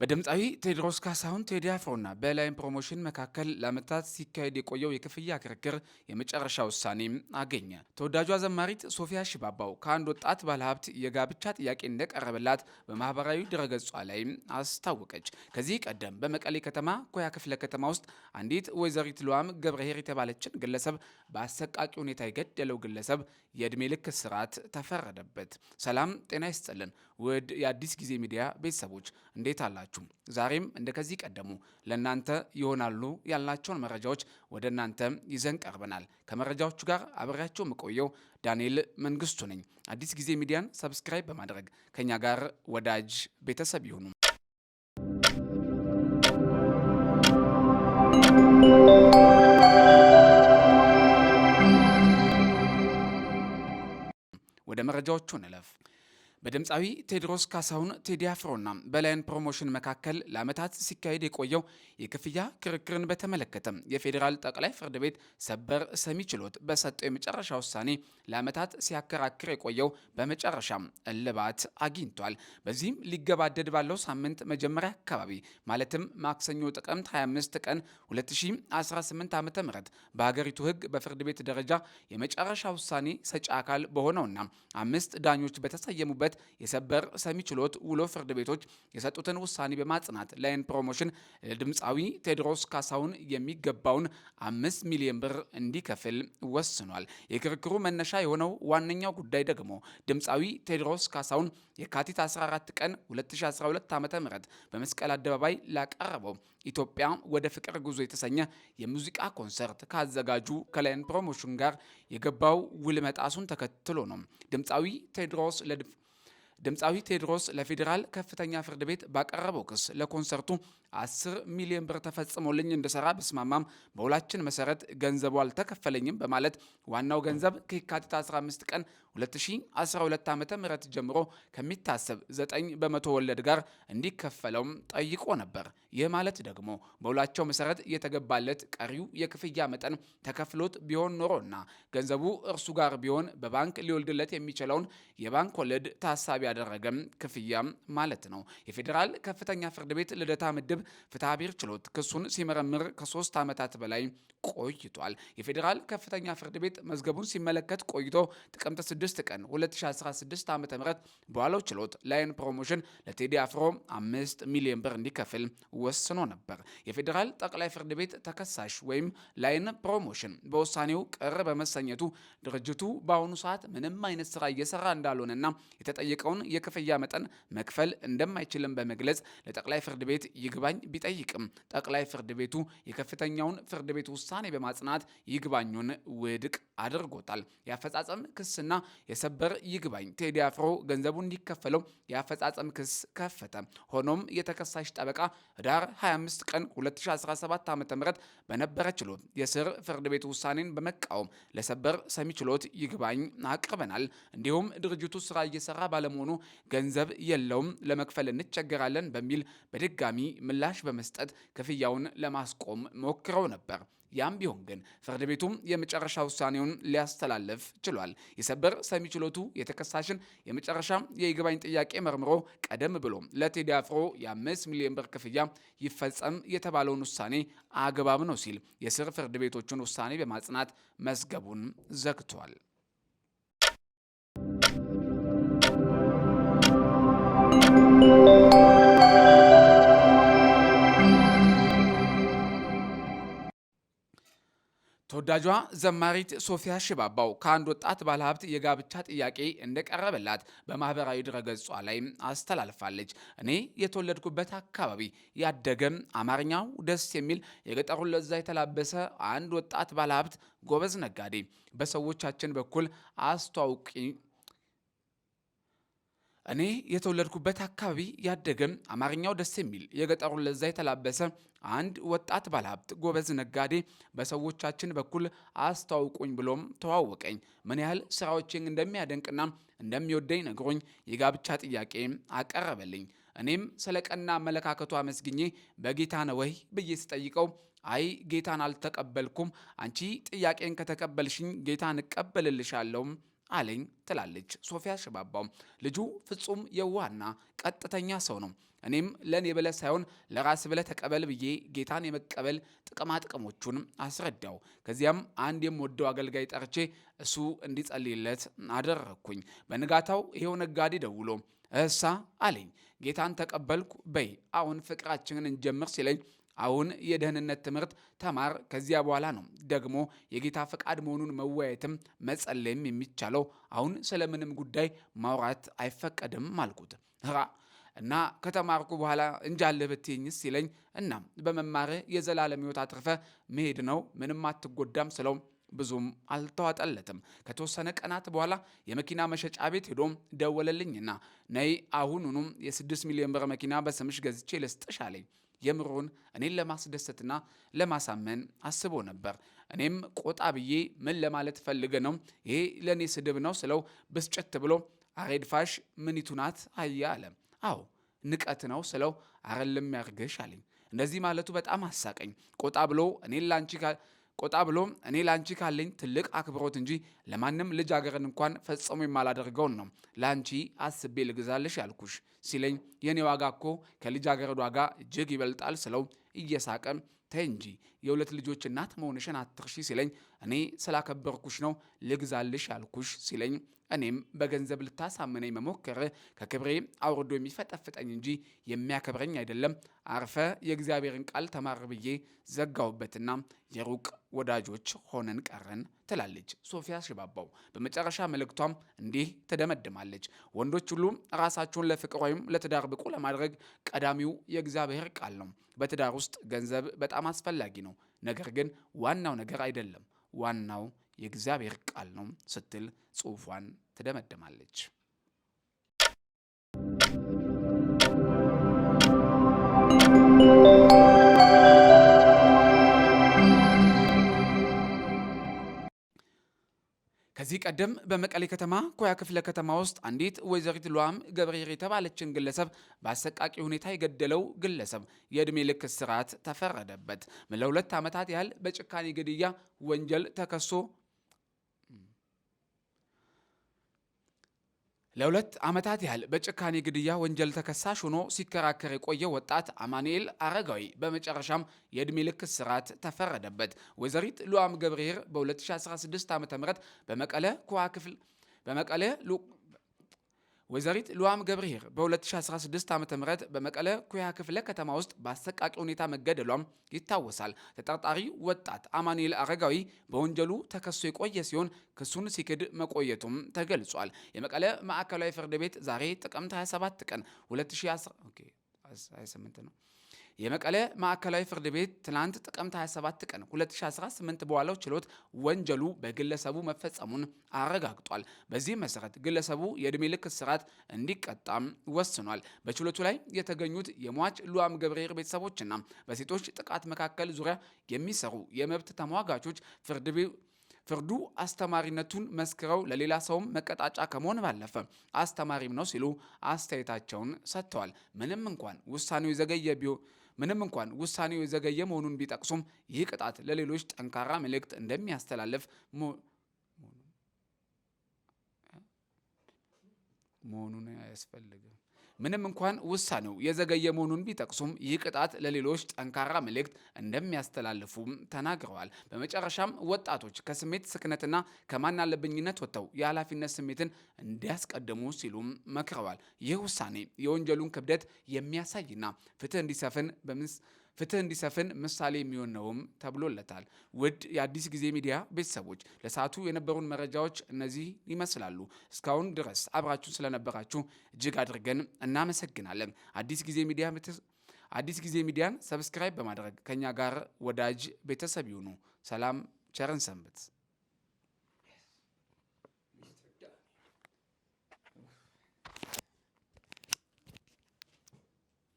በድምፃዊ ቴዎድሮስ ካሳሁን ቴዲ አፍሮና በላይን ፕሮሞሽን መካከል ለዓመታት ሲካሄድ የቆየው የክፍያ ክርክር የመጨረሻ ውሳኔ አገኘ። ተወዳጇ ዘማሪት ሶፊያ ሽባባው ከአንድ ወጣት ባለሀብት የጋብቻ ጥያቄ እንደቀረበላት በማህበራዊ ድረገጿ ላይ አስታወቀች። ከዚህ ቀደም በመቀሌ ከተማ ኮያ ክፍለ ከተማ ውስጥ አንዲት ወይዘሪት ሉዋም ገብረሄር የተባለችን ግለሰብ በአሰቃቂ ሁኔታ የገደለው ግለሰብ የዕድሜ ልክ እስራት ተፈረደበት። ሰላም ጤና ይስጥልን ውድ የአዲስ ጊዜ ሚዲያ ቤተሰቦች እንዴት አላችሁ? ዛሬም እንደከዚህ ቀደሙ ለእናንተ ይሆናሉ ያልናቸውን መረጃዎች ወደ እናንተ ይዘን ቀርበናል። ከመረጃዎቹ ጋር አብሬያቸው የምቆየው ዳንኤል መንግስቱ ነኝ። አዲስ ጊዜ ሚዲያን ሰብስክራይብ በማድረግ ከኛ ጋር ወዳጅ ቤተሰብ ይሁኑ። ወደ መረጃዎቹ እንለፍ። በድምፃዊ ቴዎድሮስ ካሳሁን ቴዲ አፍሮና በላይን ፕሮሞሽን መካከል ለዓመታት ሲካሄድ የቆየው የክፍያ ክርክርን በተመለከተ የፌዴራል ጠቅላይ ፍርድ ቤት ሰበር ሰሚ ችሎት በሰጠው የመጨረሻ ውሳኔ ለዓመታት ሲያከራክር የቆየው በመጨረሻም እልባት አግኝቷል። በዚህም ሊገባደድ ባለው ሳምንት መጀመሪያ አካባቢ ማለትም ማክሰኞ ጥቅምት 25 ቀን 2018 ዓ.ም በሀገሪቱ ሕግ በፍርድ ቤት ደረጃ የመጨረሻ ውሳኔ ሰጪ አካል በሆነውና 5 ዳኞች በተሰየሙበት የሰበር ሰሚ ችሎት ውሎ ፍርድ ቤቶች የሰጡትን ውሳኔ በማጽናት ላይን ፕሮሞሽን ለድምፃዊ ቴዎድሮስ ካሳሁን የሚገባውን 5 ሚሊዮን ብር እንዲከፍል ወስኗል። የክርክሩ መነሻ የሆነው ዋነኛው ጉዳይ ደግሞ ድምፃዊ ቴዎድሮስ ካሳሁን የካቲት 14 ቀን 2012 ዓ.ም በመስቀል አደባባይ ላቀረበው ኢትዮጵያ ወደ ፍቅር ጉዞ የተሰኘ የሙዚቃ ኮንሰርት ካዘጋጁ ከላይን ፕሮሞሽን ጋር የገባው ውል መጣሱን ተከትሎ ነው። ድምፃዊ ቴዎድሮስ ለፌዴራል ከፍተኛ ፍርድ ቤት ባቀረበው ክስ ለኮንሰርቱ 10 ሚሊዮን ብር ተፈጽሞልኝ እንደሰራ በስማማም በውላችን መሰረት ገንዘቡ አልተከፈለኝም በማለት ዋናው ገንዘብ ከየካቲት 15 ቀን 2012 ዓ.ም ጀምሮ ከሚታሰብ 9 በመቶ ወለድ ጋር እንዲከፈለውም ጠይቆ ነበር። ይህ ማለት ደግሞ በውላቸው መሰረት የተገባለት ቀሪው የክፍያ መጠን ተከፍሎት ቢሆን ኖሮና ገንዘቡ እርሱ ጋር ቢሆን በባንክ ሊወልድለት የሚችለውን የባንክ ወለድ ታሳቢ ያደረገም ክፍያ ማለት ነው። የፌዴራል ከፍተኛ ፍርድ ቤት ልደታ ምድብ ፍትሐ ብሔር ችሎት ክሱን ሲመረምር ከ3 ዓመታት በላይ ቆይቷል። የፌዴራል ከፍተኛ ፍርድ ቤት መዝገቡን ሲመለከት ቆይቶ ጥቅምት 6 ቀን 2016 ዓ.ም በዋለው ችሎት ላይን ፕሮሞሽን ለቴዲ አፍሮ 5 ሚሊዮን ብር እንዲከፍል ወስኖ ነበር። የፌዴራል ጠቅላይ ፍርድ ቤት ተከሳሽ ወይም ላይን ፕሮሞሽን በውሳኔው ቅር በመሰኘቱ ድርጅቱ በአሁኑ ሰዓት ምንም አይነት ስራ እየሰራ እንዳልሆነና የተጠየቀውን የክፍያ መጠን መክፈል እንደማይችልም በመግለጽ ለጠቅላይ ፍርድ ቤት ይግባኝ ቢጠይቅም ጠቅላይ ፍርድ ቤቱ የከፍተኛውን ፍርድ ቤት ውሳኔ በማጽናት ይግባኙን ውድቅ አድርጎታል። የአፈጻጸም ክስና የሰበር ይግባኝ ቴዲ አፍሮ ገንዘቡ እንዲከፈለው የአፈጻጸም ክስ ከፈተ። ሆኖም የተከሳሽ ጠበቃ ህዳር 25 ቀን 2017 ዓ.ም በነበረ ችሎት የስር ፍርድ ቤት ውሳኔን በመቃወም ለሰበር ሰሚ ችሎት ይግባኝ አቅርበናል፣ እንዲሁም ድርጅቱ ስራ እየሰራ ባለመሆኑ ገንዘብ የለውም፣ ለመክፈል እንቸገራለን በሚል በድጋሚ ምላሽ በመስጠት ክፍያውን ለማስቆም ሞክረው ነበር። ያም ቢሆን ግን ፍርድ ቤቱም የመጨረሻ ውሳኔውን ሊያስተላልፍ ችሏል። የሰበር ሰሚ ችሎቱ የተከሳሽን የመጨረሻ የይግባኝ ጥያቄ መርምሮ ቀደም ብሎ ለቴዲ አፍሮ የ5 ሚሊዮን ብር ክፍያ ይፈጸም የተባለውን ውሳኔ አግባብ ነው ሲል የስር ፍርድ ቤቶቹን ውሳኔ በማጽናት መዝገቡን ዘግቷል። ተወዳጇ ዘማሪት ሶፊያ ሽባባው ከአንድ ወጣት ባለሀብት የጋብቻ ጥያቄ እንደቀረበላት በማህበራዊ ድረገጿ ላይ አስተላልፋለች። እኔ የተወለድኩበት አካባቢ ያደገም አማርኛው ደስ የሚል የገጠሩን ለዛ የተላበሰ አንድ ወጣት ባለሀብት ጎበዝ ነጋዴ በሰዎቻችን በኩል አስተዋውቂ እኔ የተወለድኩበት አካባቢ ያደገም አማርኛው ደስ የሚል የገጠሩን ለዛ የተላበሰ አንድ ወጣት ባለሀብት ጎበዝ ነጋዴ በሰዎቻችን በኩል አስተዋውቁኝ ብሎም ተዋወቀኝ። ምን ያህል ስራዎችን እንደሚያደንቅና እንደሚወደኝ ነግሮኝ የጋብቻ ጥያቄ አቀረበልኝ። እኔም ስለ ቀና አመለካከቱ አመስግኜ በጌታ ነው ወይ ብዬ ስጠይቀው አይ ጌታን አልተቀበልኩም፣ አንቺ ጥያቄን ከተቀበልሽኝ ጌታን እቀበልልሻለሁ አለኝ ትላለች ሶፊያ ሽባባው። ልጁ ፍጹም የዋህና ቀጥተኛ ሰው ነው። እኔም ለኔ ብለህ ሳይሆን ለራስ ብለህ ተቀበል ብዬ ጌታን የመቀበል ጥቅሞቹን አስረዳው። ከዚያም አንድ የምወደው አገልጋይ ጠርቼ እሱ እንዲጸልይለት አደረግኩኝ። በንጋታው ይሄው ነጋዴ ደውሎ እሳ አለኝ፣ ጌታን ተቀበልኩ፣ በይ አሁን ፍቅራችንን እንጀምር ሲለኝ አሁን የደህንነት ትምህርት ተማር፣ ከዚያ በኋላ ነው ደግሞ የጌታ ፈቃድ መሆኑን መወያየትም መጸለይም የሚቻለው፣ አሁን ስለምንም ጉዳይ ማውራት አይፈቀድም አልኩት። እና ከተማርኩ በኋላ እንጃልህ ብትይኝስ ሲለኝ እና በመማርህ የዘላለም ሕይወት አትርፈ መሄድ ነው፣ ምንም አትጎዳም ስለው ብዙም አልተዋጠለትም። ከተወሰነ ቀናት በኋላ የመኪና መሸጫ ቤት ሄዶ ደወለልኝና ነይ አሁኑንም የ6 ሚሊዮን ብር መኪና በስምሽ ገዝቼ ልስጥሽ አለኝ። የምሩን እኔን ለማስደሰትና ለማሳመን አስቦ ነበር። እኔም ቆጣ ብዬ ምን ለማለት ፈልገ ነው ይሄ ለእኔ ስድብ ነው ስለው ብስጭት ብሎ አሬድፋሽ ምኒቱ ናት አያ አለ። አዎ ንቀት ነው ስለው አረልም ያርግሽ አለኝ። እንደዚህ ማለቱ በጣም አሳቀኝ። ቆጣ ብሎ እኔ ላንቺ ካለኝ ትልቅ አክብሮት እንጂ ለማንም ልጅ አገርን እንኳን ፈጽሞ የማላደርገውን ነው ላንቺ አስቤ ልግዛልሽ ያልኩሽ ሲለኝ የኔ ዋጋ እኮ ከልጅ አገረድ ዋጋ እጅግ ይበልጣል ስለው እየሳቀ ተይ እንጂ የሁለት ልጆች እናት መሆንሽን አትርሺ ሲለኝ እኔ ስላከበርኩሽ ነው ልግዛልሽ ያልኩሽ ሲለኝ እኔም በገንዘብ ልታሳምነኝ መሞከር ከክብሬ አውርዶ የሚፈጠፍጠኝ እንጂ የሚያከብረኝ አይደለም፣ አርፈ የእግዚአብሔርን ቃል ተማር ብዬ ዘጋውበትና የሩቅ ወዳጆች ሆነን ቀረን ትላለች ሶፊያ ሽባባው። በመጨረሻ መልእክቷም እንዲህ ትደመድማለች። ወንዶች ሁሉ ራሳቸውን ለፍቅር ወይም ለትዳር ብቁ ለማድረግ ቀዳሚው የእግዚአብሔር ቃል ነው። በትዳር ውስጥ ገንዘብ በጣም አስፈላጊ ነው፣ ነገር ግን ዋናው ነገር አይደለም፣ ዋናው የእግዚአብሔር ቃል ነው ስትል ጽሑፏን ትደመድማለች። ከዚህ ቀደም በመቀሌ ከተማ ኮያ ክፍለ ከተማ ውስጥ አንዲት ወይዘሪት ሉዓም ገብርኄር የተባለችን ግለሰብ በአሰቃቂ ሁኔታ የገደለው ግለሰብ የዕድሜ ልክ እስራት ተፈረደበት። ለ2 ዓመታት ያህል በጭካኔ ግድያ ወንጀል ተከሶ ለ2 ዓመታት ያህል በጭካኔ ግድያ ወንጀል ተከሳሽ ሆኖ ሲከራከር የቆየ ወጣት አማኑኤል አረጋዊ በመጨረሻም የዕድሜ ልክ እስራት ተፈረደበት። ወይዘሪት ሉዓም ገብርኄር በ2016 ዓ.ም ወይዘሪት ሉዓም ገብርኄር በ2016 ዓ.ም በመቀለ ኩያ ክፍለ ከተማ ውስጥ በአሰቃቂ ሁኔታ መገደሏም ይታወሳል። ተጠርጣሪ ወጣት አማኑኤል አረጋዊ በወንጀሉ ተከሶ የቆየ ሲሆን ክሱን ሲክድ መቆየቱም ተገልጿል። የመቀለ ማዕከላዊ ፍርድ ቤት ዛሬ ጥቅምት 27 ቀን 2018 ነው። የመቀለ ማዕከላዊ ፍርድ ቤት ትናንት ጥቅምት 27 ቀን 2018 በዋለው ችሎት ወንጀሉ በግለሰቡ መፈጸሙን አረጋግጧል። በዚህ መሰረት ግለሰቡ የዕድሜ ልክ እስራት እንዲቀጣም ወስኗል። በችሎቱ ላይ የተገኙት የሟች ሉዓም ገብርኄር ቤተሰቦችና በሴቶች ጥቃት መካከል ዙሪያ የሚሰሩ የመብት ተሟጋቾች ፍርዱ አስተማሪነቱን መስክረው ለሌላ ሰውም መቀጣጫ ከመሆን ባለፈ አስተማሪም ነው ሲሉ አስተያየታቸውን ሰጥተዋል። ምንም እንኳን ውሳኔው የዘገየ መሆኑን ቢጠቅሱም ይህ ቅጣት ለሌሎች ጠንካራ መልእክት እንደሚያስተላልፍ መሆኑን አያስፈልግም። ምንም እንኳን ውሳኔው የዘገየ መሆኑን ቢጠቅሱም ይህ ቅጣት ለሌሎች ጠንካራ መልእክት እንደሚያስተላልፉ ተናግረዋል። በመጨረሻም ወጣቶች ከስሜት ስክነትና ከማናለብኝነት ወጥተው የኃላፊነት ስሜትን እንዲያስቀድሙ ሲሉም መክረዋል። ይህ ውሳኔ የወንጀሉን ክብደት የሚያሳይና ፍትህ እንዲሰፍን ምሳሌ የሚሆን ነውም ተብሎለታል። ውድ የአዲስ ጊዜ ሚዲያ ቤተሰቦች ለሰዓቱ የነበሩን መረጃዎች እነዚህ ይመስላሉ። እስካሁን ድረስ አብራችሁን ስለነበራችሁ እጅግ አድርገን እናመሰግናለን። አዲስ ጊዜ ሚዲያን ሰብስክራይብ በማድረግ ከኛ ጋር ወዳጅ ቤተሰብ ይሁኑ። ሰላም፣ ቸርን ሰንብት።